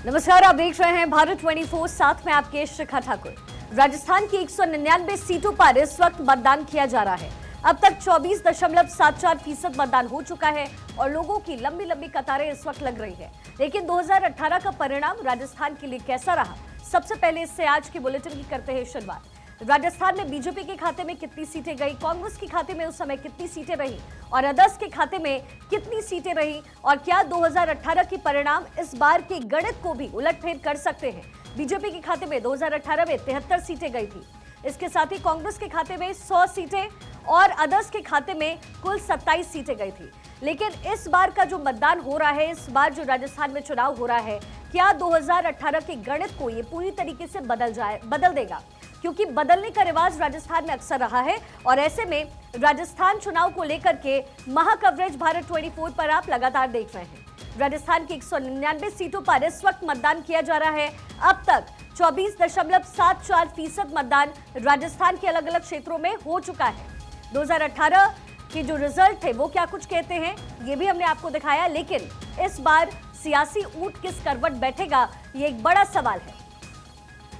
नमस्कार, आप देख रहे हैं भारत 24, साथ में आपके शिखा ठाकुर। राजस्थान की 199 सीटों पर इस वक्त मतदान किया जा रहा है। अब तक 24.74% मतदान हो चुका है और लोगों की लंबी लंबी कतारें इस वक्त लग रही है। लेकिन 2018 का परिणाम राजस्थान के लिए कैसा रहा, सबसे पहले इससे आज की बुलेटिन की करते हैं शुरुआत। राजस्थान में बीजेपी के खाते में कितनी सीटें गई, कांग्रेस के खाते में उस समय कितनी सीटें रही और अदर्स के खाते में कितनी सीटें रही, और क्या 2018 के परिणाम इस बार के गणित को भी उलटफेर कर सकते हैं। बीजेपी के खाते में 2018 में 73 सीटें गई थी। इसके साथ ही कांग्रेस के खाते में 100 सीटें और अदर्स के खाते में कुल 27 सीटें गई थी। लेकिन इस बार का जो मतदान हो रहा है, इस बार जो राजस्थान में चुनाव हो रहा है, क्या 2018 के गणित को ये पूरी तरीके से बदल देगा? क्योंकि बदलने का रिवाज राजस्थान में अक्सर रहा है और ऐसे में राजस्थान चुनाव को लेकर के महाकवरेज भारत 24 पर आप लगातार देख रहे हैं। राजस्थान की 199 सीटों पर इस वक्त मतदान किया जा रहा है। अब तक 24.74% मतदान राजस्थान के अलग अलग क्षेत्रों में हो चुका है। 2018 के जो रिजल्ट थे वो क्या कुछ कहते हैं, ये भी हमने आपको दिखाया। लेकिन इस बार सियासी ऊंट किस करवट बैठेगा, ये एक बड़ा सवाल है।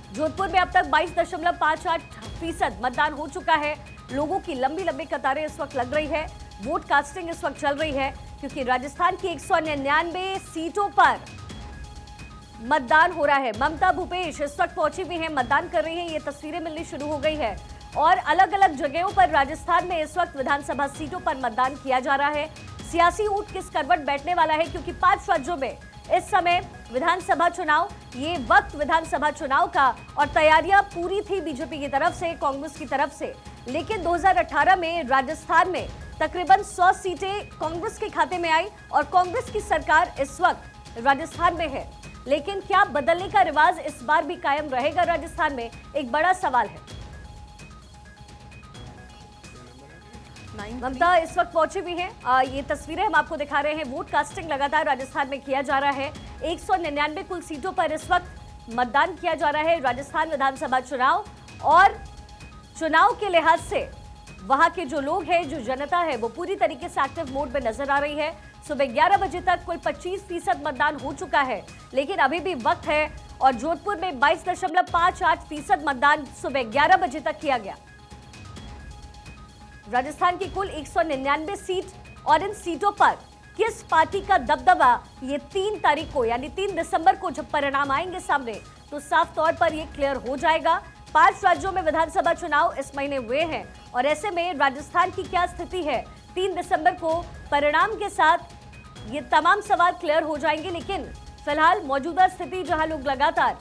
जोधपुर में अब तक 22.58% मतदान हो चुका है। लोगों की लंबी लंबी कतारें इस वक्त लग रही है। वोट कास्टिंग इस वक्त चल रही है क्योंकि राजस्थान की 199 सीटों पर मतदान हो रहा है। ममता भूपेश इस वक्त पहुंची हुई है, मतदान कर रही है। ये तस्वीरें मिलनी शुरू हो गई है और अलग अलग जगहों पर राजस्थान में इस वक्त विधानसभा सीटों पर मतदान किया जा रहा है। सियासी ऊंट किस करवट बैठने वाला है, क्योंकि 5 राज्यों में इस समय विधानसभा चुनाव, ये वक्त विधानसभा चुनाव का, और तैयारियां पूरी थी बीजेपी की तरफ से, कांग्रेस की तरफ से। लेकिन 2018 में राजस्थान में तकरीबन 100 सीटें कांग्रेस के खाते में आई और कांग्रेस की सरकार इस वक्त राजस्थान में है। लेकिन क्या बदलने का रिवाज इस बार भी कायम रहेगा राजस्थान में, एक बड़ा सवाल है। ममता इस वक्त पहुंची हुई है। ये तस्वीरें हम आपको दिखा रहे हैं। वोट कास्टिंग लगातार राजस्थान में किया जा रहा है। 199 कुल सीटों पर इस वक्त मतदान किया जा रहा है। राजस्थान विधानसभा चुनाव, और चुनाव के लिहाज से वहां के जो लोग हैं, जो जनता है, वो पूरी तरीके से एक्टिव मोड में नजर आ रही है। सुबह 11 बजे तक कुल 25% मतदान हो चुका है, लेकिन अभी भी वक्त है। और जोधपुर में 22.58% मतदान सुबह 11 बजे तक किया गया। राजस्थान की कुल 199 सीट, और इन सीटों पर किस पार्टी का दबदबा, ये 3 तारीख को यानी 3 दिसंबर को जब परिणाम आएंगे सामने, तो साफ तौर पर ये क्लियर हो जाएगा। 5 राज्यों में विधानसभा चुनाव इस महीने हुए हैं और ऐसे में राजस्थान की क्या स्थिति है, 3 दिसंबर को परिणाम के साथ ये तमाम सवाल क्लियर हो जाएंगे। लेकिन फिलहाल मौजूदा स्थिति, जहां लोग लगातार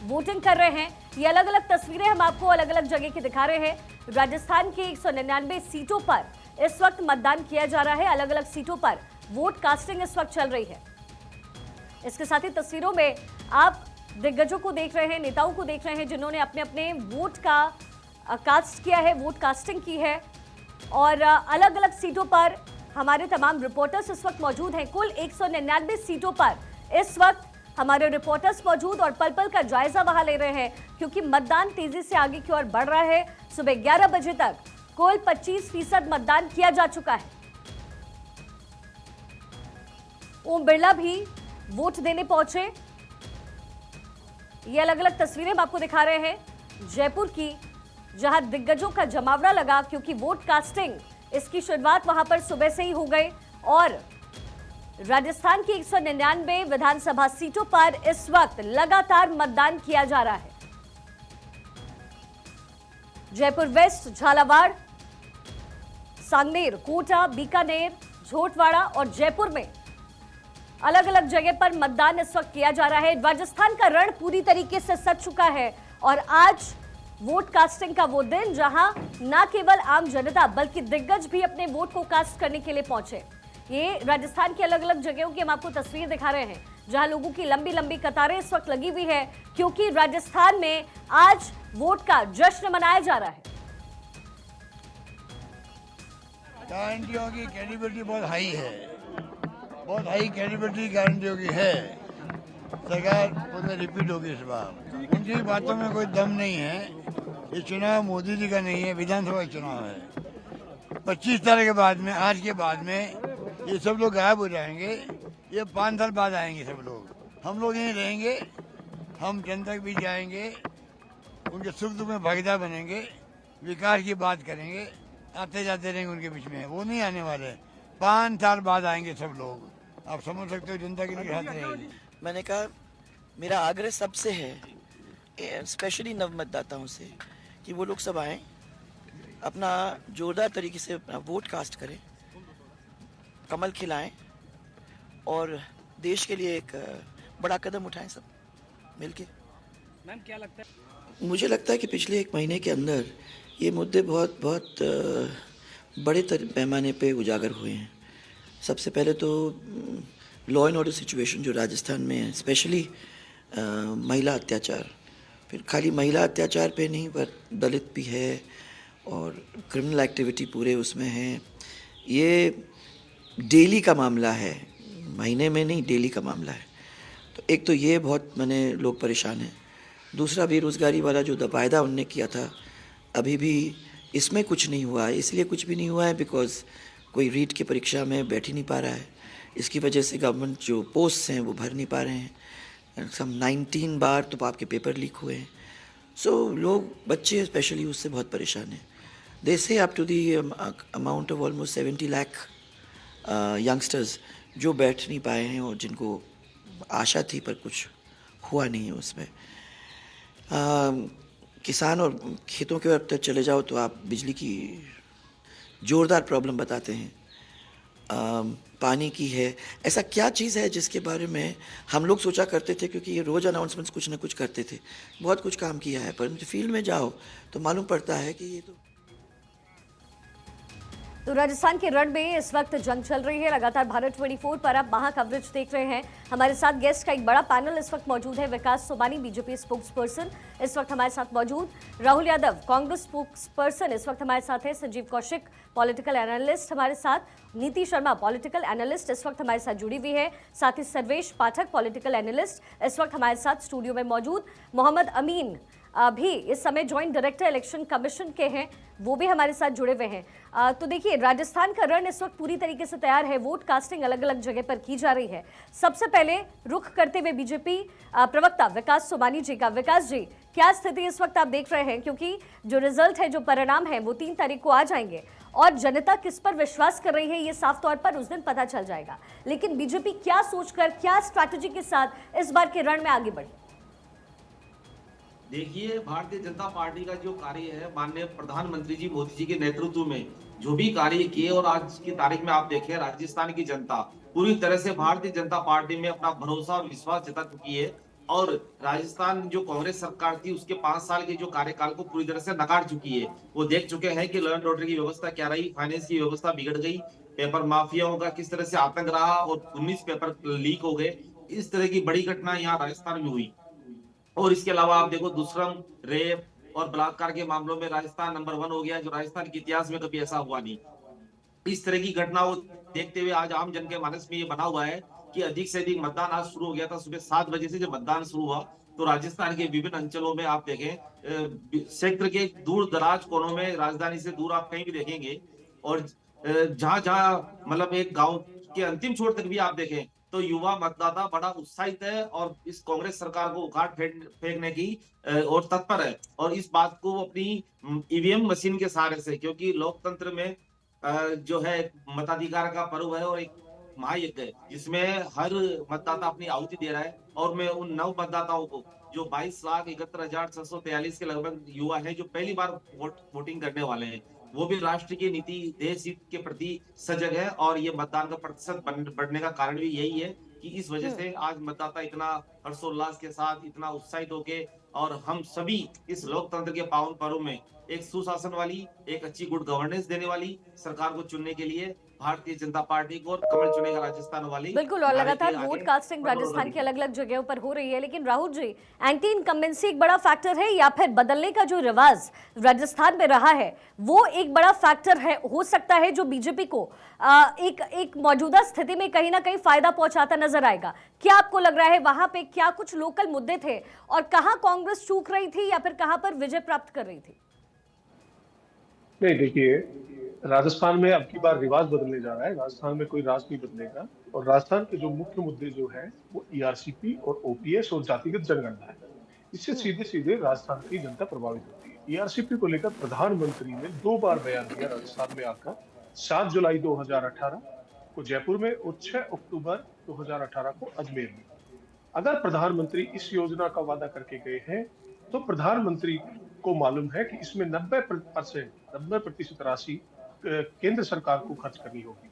वोटिंग कर रहे हैं, ये अलग अलग तस्वीरें हम आपको अलग अलग जगह की दिखा रहे हैं। राजस्थान की 199 सीटों पर इस वक्त मतदान किया जा रहा है। अलग अलग सीटों पर वोट कास्टिंग इस वक्त चल रही है। इसके साथ ही तस्वीरों में आप दिग्गजों को देख रहे हैं, नेताओं को देख रहे हैं, जिन्होंने अपने अपने वोट का कास्ट किया है, वोट कास्टिंग की है। और अलग अलग सीटों पर हमारे तमाम रिपोर्टर्स इस वक्त मौजूद हैं। कुल 199 सीटों पर इस वक्त हमारे रिपोर्टर्स मौजूद और पल पल का जायजा वहां ले रहे हैं, क्योंकि मतदान तेजी से आगे की ओर बढ़ रहा है। सुबह 11 बजे तक कुल 25% मतदान किया जा चुका है। ओम बिरला भी वोट देने पहुंचे। ये अलग अलग तस्वीरें हम आपको दिखा रहे हैं जयपुर की, जहां दिग्गजों का जमावड़ा लगा, क्योंकि वोट कास्टिंग इसकी शुरुआत वहां पर सुबह से ही हो गई। और राजस्थान की 199 विधानसभा सीटों पर इस वक्त लगातार मतदान किया जा रहा है। जयपुर वेस्ट, झालावाड़, सांगनेर, कोटा, बीकानेर, झोटवाड़ा और जयपुर में अलग अलग जगह पर मतदान इस वक्त किया जा रहा है। राजस्थान का रण पूरी तरीके से सज चुका है और आज वोट कास्टिंग का वो दिन, जहां न केवल आम जनता बल्कि दिग्गज भी अपने वोट को कास्ट करने के लिए पहुंचे। ये राजस्थान की अलग अलग जगहों की हम आपको तस्वीर दिखा रहे हैं, जहां लोगों की लंबी लंबी कतारें इस वक्त लगी हुई है, क्योंकि राजस्थान में आज वोट का जश्न मनाया जा रहा है। गारंटियों की कैपेबिलिटी बहुत हाई है, बहुत हाई कैपेबिलिटी गारंटियों की है। सरकार पुनः रिपीट होगी इस बार। उनकी बातों में कोई दम नहीं है। ये चुनाव मोदी जी का नहीं है, विधानसभा चुनाव है। 25 तारीख के बाद में, आज के बाद में ये सब लोग गायब हो जाएंगे। ये 5 साल बाद आएंगे सब लोग। हम लोग यहीं रहेंगे, हम जनता के बीच जाएंगे, उनके सुख दुख में भागीदार बनेंगे, विकास की बात करेंगे, आते जाते रहेंगे उनके बीच में। वो नहीं आने वाले, 5 साल बाद आएंगे सब लोग। आप समझ सकते हो जनता के लिए हाथ रहेगी। मैंने कहा मेरा आग्रह सबसे है, स्पेशली नव मतदाताओं से, कि वो लोग सब आएँ, अपना जोरदार तरीके से अपना वोट कास्ट करें, कमल खिलाएं और देश के लिए एक बड़ा कदम उठाएं सब मिलके। मैम क्या लगता है? मुझे लगता है कि पिछले 1 महीने के अंदर ये मुद्दे बहुत बड़े पैमाने पे उजागर हुए हैं। सबसे पहले तो लॉ एंड ऑर्डर सिचुएशन जो राजस्थान में है, स्पेशली महिला अत्याचार, फिर खाली महिला अत्याचार पे नहीं पर दलित भी है और क्रिमिनल एक्टिविटी पूरे उसमें है। ये डेली का मामला है, महीने में नहीं, डेली का मामला है। तो एक तो ये बहुत माने लोग परेशान हैं। दूसरा बेरोज़गारी वाला जो वायदा उनने किया था, अभी भी इसमें कुछ नहीं हुआ है। इसलिए कुछ भी नहीं हुआ है बिकॉज़ कोई रीट की परीक्षा में बैठ ही नहीं पा रहा है। इसकी वजह से गवर्नमेंट जो पोस्ट्स हैं वो भर नहीं पा रहे हैं। सम 19 बार तो आपके पेपर लीक हुए हैं। सो लोग, बच्चे स्पेशली, उससे बहुत परेशान हैं। They say up to the amount of almost 70 lakh youngsters जो बैठ नहीं पाए हैं और जिनको आशा थी पर कुछ हुआ नहीं है उसमें। किसान और खेतों के वक्त चले जाओ तो आप बिजली की ज़ोरदार प्रॉब्लम बताते हैं, पानी की है। ऐसा क्या चीज़ है जिसके बारे में हम लोग सोचा करते थे, क्योंकि ये रोज़ अनाउंसमेंट्स कुछ ना कुछ करते थे, बहुत कुछ काम किया है, पर फील्ड में जाओ तो मालूम पड़ता है कि ये तो राजस्थान के रण में इस वक्त जंग चल रही है। लगातार भारत 24 पर आप वहां कवरेज देख रहे हैं। हमारे साथ गेस्ट का एक बड़ा पैनल इस वक्त मौजूद है। विकास सोमानी, बीजेपी स्पोक्स पर्सन, इस वक्त हमारे साथ मौजूद। राहुल यादव, कांग्रेस स्पोक्स पर्सन, इस वक्त हमारे साथ है। संजीव कौशिक, पॉलिटिकल एनालिस्ट, हमारे साथ। नीति शर्मा, पॉलिटिकल एनालिस्ट, इस वक्त हमारे साथ जुड़ी हुई है। साथ ही सर्वेश पाठक, पॉलिटिकल एनालिस्ट, इस वक्त हमारे साथ स्टूडियो में मौजूद। मोहम्मद अमीन भी इस समय ज्वाइंट डायरेक्टर इलेक्शन कमीशन के हैं, वो भी हमारे साथ जुड़े हुए हैं। तो देखिए, राजस्थान का रण इस वक्त पूरी तरीके से तैयार है। वोट कास्टिंग अलग अलग जगह पर की जा रही है। सबसे पहले रुख करते हुए बीजेपी प्रवक्ता विकास सोमानी जी का। विकास जी, क्या स्थिति इस वक्त आप देख रहे हैं, क्योंकि जो रिजल्ट है, जो परिणाम है, वो 3 तारीख को आ जाएंगे और जनता किस पर विश्वास कर रही है ये साफ तौर पर उस दिन पता चल जाएगा। लेकिन बीजेपी क्या सोचकर, क्या स्ट्रैटेजी के साथ इस बार के रण में आगे बढ़ी? देखिए, भारतीय जनता पार्टी का जो कार्य है, माननीय प्रधानमंत्री जी मोदी जी के नेतृत्व में जो भी कार्य किए, और आज की तारीख में आप देखें, राजस्थान की जनता पूरी तरह से भारतीय जनता पार्टी में अपना भरोसा और विश्वास जता चुकी है। और राजस्थान जो कांग्रेस सरकार थी, उसके 5 साल के जो कार्यकाल को पूरी तरह से नकार चुकी है। वो देख चुके हैं कि लॉ एंड ऑर्डर की व्यवस्था क्या रही, फाइनेंस की व्यवस्था बिगड़ गई, पेपर माफियाओं का किस तरह से आतंक रहा और 19 पेपर लीक हो गए। इस तरह की बड़ी घटना यहाँ राजस्थान में हुई। और इसके अलावा आप देखो, दुष्कर्म, रेप और बलात्कार के मामलों में राजस्थान नंबर 1 हो गया, जो राजस्थान के इतिहास में कभी ऐसा हुआ नहीं। इस तरह की घटनाओं देखते हुए आज आम जन के मानस में ये बना हुआ है कि अधिक से अधिक मतदान आज शुरू हो गया था। सुबह 7 बजे से जब मतदान शुरू हुआ तो राजस्थान के विभिन्न अंचलों में आप देखें, क्षेत्र के दूर दराज कोनों में, राजधानी से दूर आप कहीं भी देखेंगे, और जहां जहां मतलब एक गांव के अंतिम छोर तक भी आप देखें तो युवा मतदाता बड़ा उत्साहित है और इस कांग्रेस सरकार को उखाड़ फेंकने की और तत्पर है। और इस बात को अपनी ईवीएम मशीन के सहारे से, क्योंकि लोकतंत्र में जो है मताधिकार का पर्व है और एक महायज्ञ है जिसमें हर मतदाता अपनी आहुति दे रहा है। और मैं उन नव मतदाताओं को, जो 22,71,643 के लगभग युवा हैं, जो पहली बार वोटिंग करने वाले हैं, वो भी राष्ट्र की नीति, देश हित के प्रति सजग है। और ये मतदान का प्रतिशत बढ़ने का कारण भी यही है कि इस वजह से आज मतदाता इतना हर्षोल्लास के साथ, इतना उत्साहित होके, और हम सभी इस लोकतंत्र के पावन पर्व में एक सुशासन वाली, एक अच्छी गुड गवर्नेंस देने वाली सरकार को चुनने के लिए भारतीय जनता पार्टी को और कमल चुनेगा राजस्थान वाली। बिल्कुल, और लगातार वोट कास्टिंग राजस्थान की अलग अलग जगहों पर हो रही है। लेकिन राहुल जी, एंटी इनकम्बेंसी एक बड़ा फैक्टर है, या फिर बदलने का जो रिवाज राजस्थान में रहा है वो एक बड़ा फैक्टर है, हो सकता है, जो बीजेपी को एक मौजूदा स्थिति में कहीं ना कहीं फायदा पहुंचाता नजर आएगा? क्या आपको लग रहा है वहां पे क्या कुछ लोकल मुद्दे थे और कहां कांग्रेस चूक रही थी या फिर कहां पर विजय प्राप्त कर रही थी? नहीं, देखिए, राजस्थान में अब की बार रिवाज बदलने जा रहा है। राजस्थान में कोई राज नहीं बदलेगा। और राजस्थान के जो मुख्य मुद्दे जो है वो ईआरसीपी और ओपीएस और जातिगत जनगणना है। इससे सीधे सीधे राजस्थान की जनता प्रभावित होती है। ईआरसीपी को लेकर प्रधानमंत्री ने 2 बार बयान दिया राजस्थान में आकर, 7 जुलाई 2018 को जयपुर में और 6 अक्टूबर 2018 को अजमेर में। अगर प्रधानमंत्री इस योजना का वादा करके गए हैं तो प्रधानमंत्री को मालूम है कि इसमें 90% राशि केंद्र सरकार को खर्च करनी होगी।